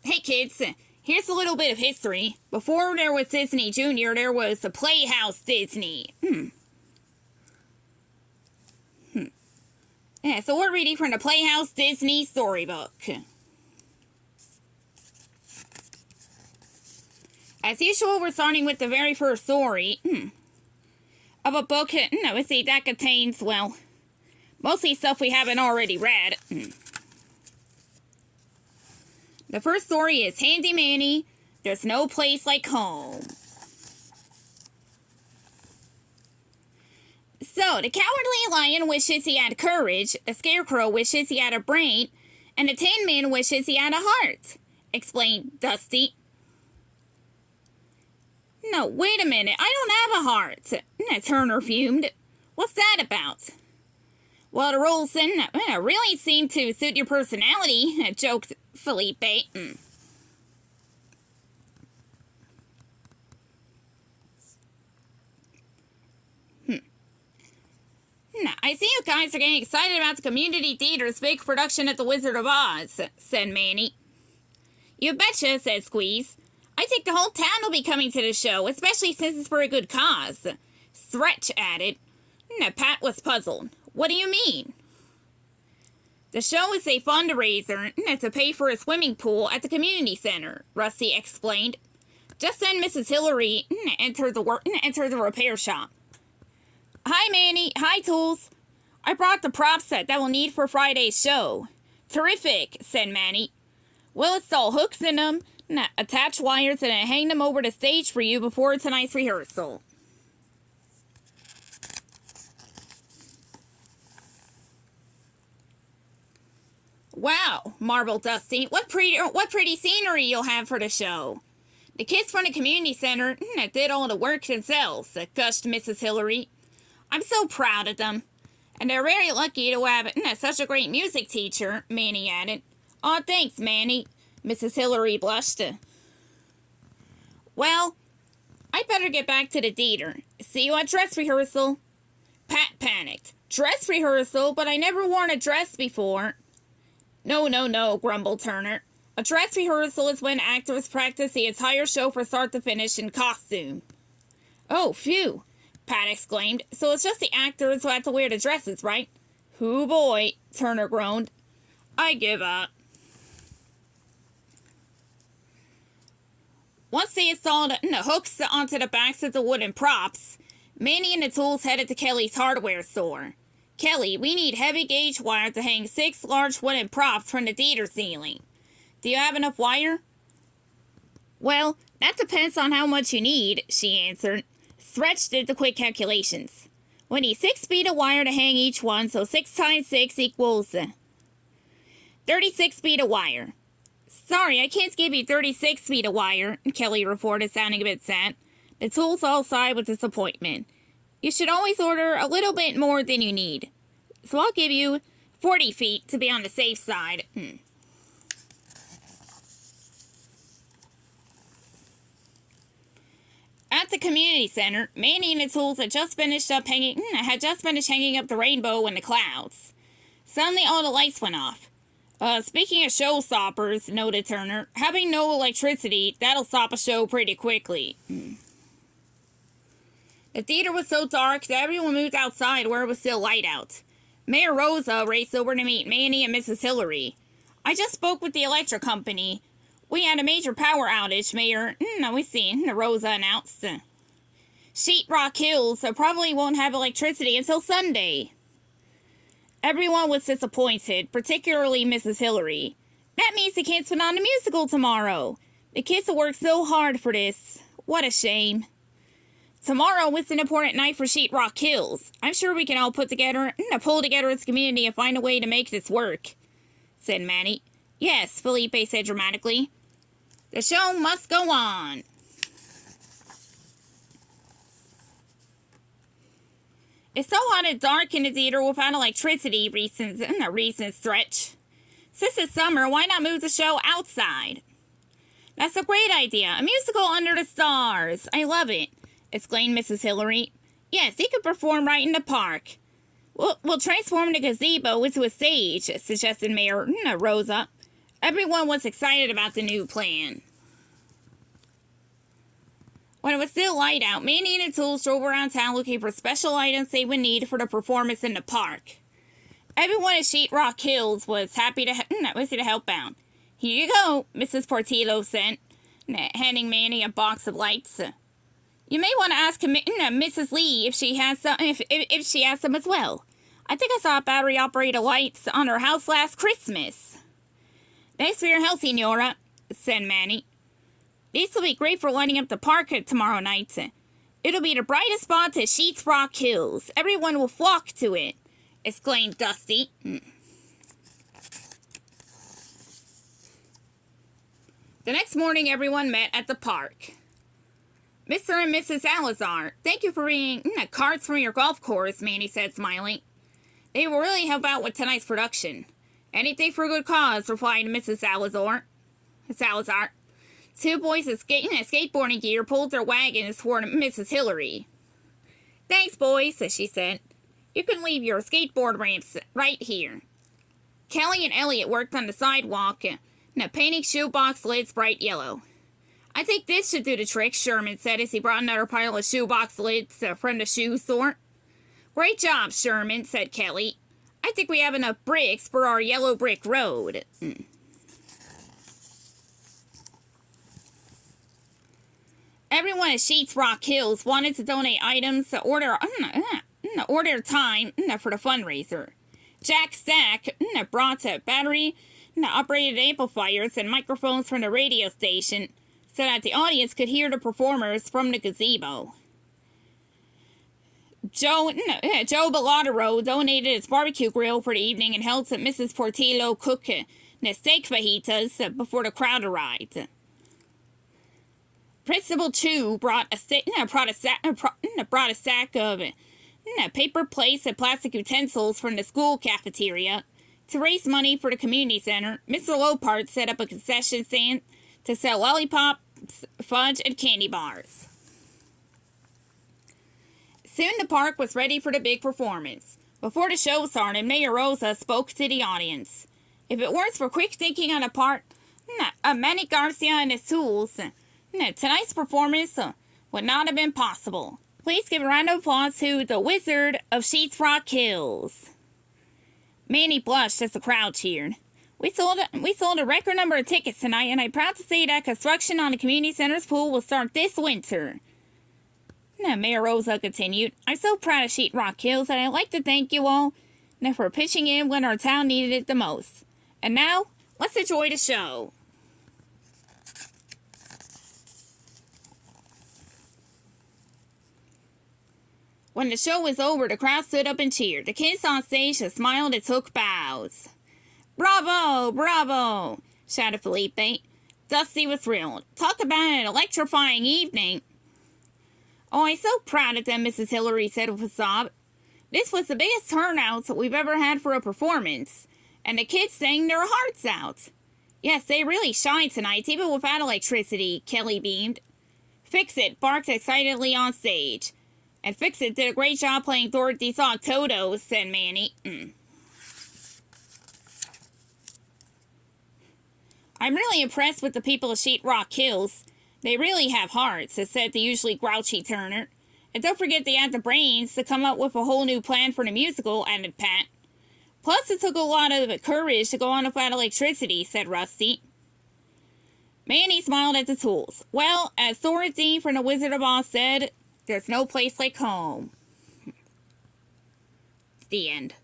Hey kids, here's a little bit of history. Before there was Disney Junior, there was the Playhouse Disney. Yeah, so we're reading from the Playhouse Disney storybook. As usual, we're starting with the very first story of a book, let's see, that contains, well, mostly stuff we haven't already read. The first story is Handy Manny, There's No Place Like Home. So, the Cowardly Lion wishes he had courage, a Scarecrow wishes he had a brain, and the Tin Man wishes he had a heart, explained Dusty. No, wait a minute, I don't have a heart, Turner fumed. What's that about? Well, the rules really seem to suit your personality, joked Felipe. I see you guys are getting excited about the community theater's big production of The Wizard of Oz, said Manny. You betcha, said Squeeze. I think the whole town will be coming to the show, especially since it's for a good cause. Stretch added. Pat was puzzled. What do you mean? The show is a fundraiser to pay for a swimming pool at the community center, Rusty explained. Just then Mrs. Hillary entered the repair shop. Hi, Manny. Hi, Tools. I brought the prop set that we'll need for Friday's show. Terrific, said Manny. We'll install hooks in them, attach wires, and hang them over the stage for you before tonight's rehearsal. Wow, marveled Dusty. What pretty scenery you'll have for the show. The kids from the community center did all the work themselves, gushed Mrs. Hillary. I'm so proud of them. And they're very lucky to have such a great music teacher, Manny added. Aw, thanks, Manny, Mrs. Hillary blushed. Well, I'd better get back to the theater. See you at dress rehearsal. Pat panicked. Dress rehearsal? But I never worn a dress before. No, grumbled Turner. A dress rehearsal is when actors practice the entire show from start to finish in costume. Oh, phew, Pat exclaimed. So it's just the actors who have to wear the dresses, right? Hoo boy, Turner groaned. I give up. Once they installed the hooks onto the backs of the wooden props, Manny and the Tools headed to Kelly's hardware store. Kelly, we need heavy gauge wire to hang 6 large wooden props from the theater ceiling. Do you have enough wire? Well, that depends on how much you need, she answered. Stretch did the quick calculations. We need 6 feet of wire to hang each one, so 6 times 6 equals 36 feet of wire. Sorry, I can't give you 36 feet of wire, Kelly reported, sounding a bit sad. The Tools all sighed with disappointment. You should always order a little bit more than you need. So I'll give you 40 feet to be on the safe side. At the community center, Manny and the Tools had just finished hanging up the rainbow in the clouds. Suddenly all the lights went off. Speaking of showstoppers, noted Turner, having no electricity, that'll stop a show pretty quickly. The theater was so dark that everyone moved outside where it was still light out. Mayor Rosa raced over to meet Manny and Mrs. Hillary. I just spoke with the electric company. We had a major power outage, Mayor. We see, Rosa announced. Sheetrock Hills probably won't have electricity until Sunday. Everyone was disappointed, particularly Mrs. Hillary. That means the kids put on a musical tomorrow. The kids have worked so hard for this. What a shame. Tomorrow is an important night for Sheetrock Hills. I'm sure we can all pull together as a community and find a way to make this work, said Manny. Yes, Felipe said dramatically. The show must go on. It's so hot and dark in the theater without electricity, reasons Stretch. Since it's summer, why not move the show outside? That's a great idea. A musical under the stars. I love it, exclaimed Mrs. Hillary. Yes, he could perform right in the park. We'll transform the gazebo into a stage, suggested Mayor Rosa. Everyone was excited about the new plan. When it was still light out, Manny and the Tools drove around town looking for special items they would need for the performance in the park. Everyone at Sheetrock Hills was happy to help out. Here you go, Mrs. Portillo said, handing Manny a box of lights. You may want to ask Mrs. Lee if she has some, if she has some as well. I think I saw battery-operated lights on her house last Christmas. Thanks for your help, Senora, said Manny. These will be great for lighting up the park tomorrow night. It'll be the brightest spot at Sheetrock Hills. Everyone will flock to it, exclaimed Dusty. The next morning, everyone met at the park. Mr. and Mrs. Salazar, thank you for bringing carts from your golf course, Manny said, smiling. They will really help out with tonight's production. Anything for a good cause, replied Mrs. Salazar. Two boys in skateboarding gear pulled their wagons toward Mrs. Hillary. Thanks, boys, she said. You can leave your skateboard ramps right here. Kelly and Elliot worked on the sidewalk, painting shoebox lids bright yellow. I think this should do the trick, Sherman said as he brought another pile of shoebox lids from the shoe store. Great job, Sherman, said Kelly. I think we have enough bricks for our yellow brick road. Everyone at Sheetrock Hills wanted to donate items to order time for the fundraiser. Jack Stack brought battery-operated amplifiers and microphones from the radio station so that the audience could hear the performers from the gazebo. Joe Bellatero donated his barbecue grill for the evening and helped Mrs. Portillo cook steak fajitas before the crowd arrived. Principal Chu brought a sack of paper plates and plastic utensils from the school cafeteria. To raise money for the community center, Mr. Lopart set up a concession stand to sell lollipops, fudge, and candy bars. Soon the park was ready for the big performance. Before the show started, Mayor Rosa spoke to the audience. If it weren't for quick thinking on the part of Manny Garcia and his tools, tonight's performance would not have been possible. Please give a round of applause to the Wizard of Sheetrock Hills. Manny blushed as the crowd cheered. We sold a record number of tickets tonight, and I'm proud to say that construction on the community center's pool will start this winter. Mayor Rosa continued. I'm so proud of Sheetrock Hills, and I'd like to thank you all for pitching in when our town needed it the most. And now, let's enjoy the show. When the show was over, the crowd stood up and cheered. The kids on stage smiled and took bows. Bravo! Bravo! Shouted Felipe. Dusty was thrilled. Talk about an electrifying evening. Oh, I'm so proud of them, Mrs. Hillary said with a sob. This was the biggest turnout we've ever had for a performance, and the kids sang their hearts out. Yes, they really shined tonight, even without electricity, Kelly beamed. Fix-It barked excitedly on stage. And Fix-It did a great job playing Dorothy Saw Toto, said Manny. I'm really impressed with the people of Sheetrock Hills. They really have hearts, said the usually grouchy Turner. And don't forget they had the brains to come up with a whole new plan for the musical, added Pat. Plus it took a lot of courage to go on without electricity, said Rusty. Manny smiled at the tools. Well, as Dorothy from the Wizard of Oz said, there's no place like home. The end.